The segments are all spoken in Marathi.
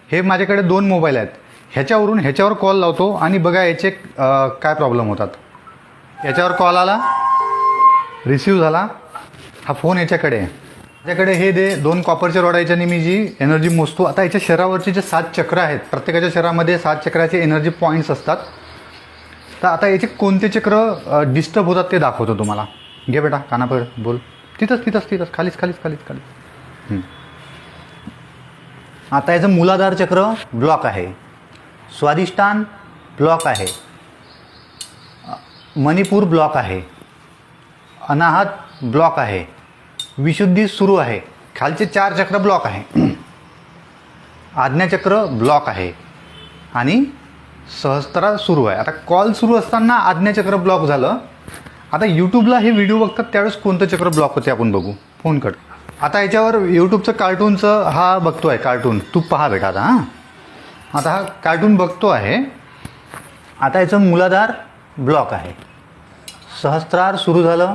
हे माझ्याकडे 2 मोबाईल आहेत. ह्याच्यावरून ह्याच्यावर कॉल लावतो आणि बघा याचे काय प्रॉब्लेम होतात. याच्यावर कॉल आला, रिसीव झाला, हा फोन याच्याकडे आहे. माझ्याकडे हे 2 कॉपरच्या रॉड याच्याने मी जी एनर्जी मोजतो. आता याच्या शरीरावरचे जे 7 चक्र आहेत, प्रत्येकाच्या शरीरामध्ये 7 चक्राचे एनर्जी पॉईंट्स असतात. तर आता याचे कोणते चक्र डिस्टर्ब होतात ते दाखवतो तुम्हाला. घे बेटा कानापड बोल. तिथंच खालीच. आता याचं मूलाधार चक्र ब्लॉक आहे, स्वादिष्टान ब्लॉक आहे, मणिपूर ब्लॉक आहे, अनाहत ब्लॉक आहे, विशुद्धी सुरू आहे. खालचे 4 चक्र ब्लॉक आहे, आज्ञाचक्र ब्लॉक आहे आणि सहस्त्रार सुरू आहे. आता कॉल सुरू असताना आज्ञाचक्र ब्लॉक झालं. आता यूट्यूबला हे व्हिडिओ बघतात त्यावेळेस कोणतं चक्र ब्लॉक होते आपण बघू. Phone cut. आता याच्यावर यूट्यूबचं कार्टूनचं हा बघतो आहे कार्टून. तू पहा बेटा आता. आता हा कार्टून बघतो आहे. आता याचं मूलाधार ब्लॉक आहे, सहस्त्रार सुरू झालं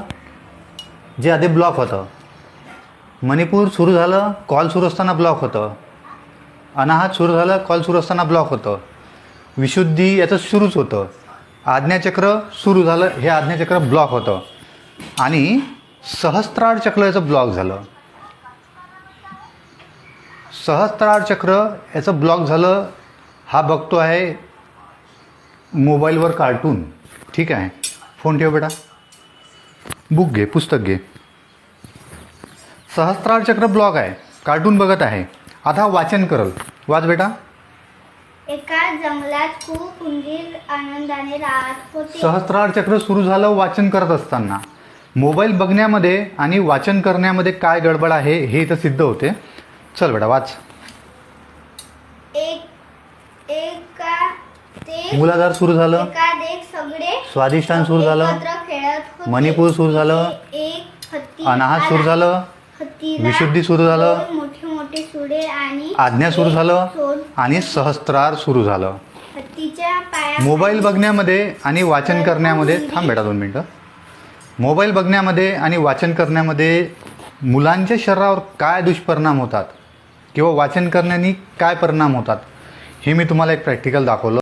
जे आधी ब्लॉक होतं, मणिपूर सुरू झालं कॉल सुरू असताना ब्लॉक होतं, अनाहत सुरू झालं कॉल सुरू असताना ब्लॉक होतं, विशुद्धी याचं सुरूच होतं, आज्ञाचक्र सुरू झालं हे आज्ञाचक्र ब्लॉक होतं आणि सहस्त्रार चक्र याचं ब्लॉक झालं. सहस्त्रार चक्र याचं ब्लॉक झालं. हा बघतो आहे मोबाईलवर कार्टून. ठीक आहे, फोन ठेव बेटा, बुक घे, पुस्तक घे. सहस्त्रार चक्र ब्लॉक आहे, कार्टून बघत आहे. आता वाचन करल. वाच बेटा. एका जंगलात खूप उंदीर आनंदाने राहत होते. सहस्त्रार चक्र सुरू झालं वाचन करत असताना. मोबाईल बघण्यामध्ये आणि वाचन करण्यामध्ये काय गडबड आहे हे इथं सिद्ध होते. चल बेटा वाच. मूलाधार सुरू झालं, सगळे स्वादिष्टान सुरू झालं, एकत्र खेळत होते. मणिपूर सुरू झालं, एक हत्ती अनाहत आला. सुरू झालं, हत्तीला विशुद्धी सुरू झालं, 2 मोठे सुरे आणि आज्ञा सुरू एक झालं सोड. आणि सहस्त्रार सुरू झालं. हत्तीच्या पाया मोबाईल बघण्यामध्ये आणि वाचन करण्यामध्ये थांब बेटा 2 मिनटं. मोबाईल बघण्यामध्ये आणि वाचन करण्यामध्ये मुलांच्या शरीरावर काय दुष्परिणाम होतात किंवा वाचन करण्याने काय परिणाम होतात हे मी तुम्हाला एक प्रॅक्टिकल दाखवलं.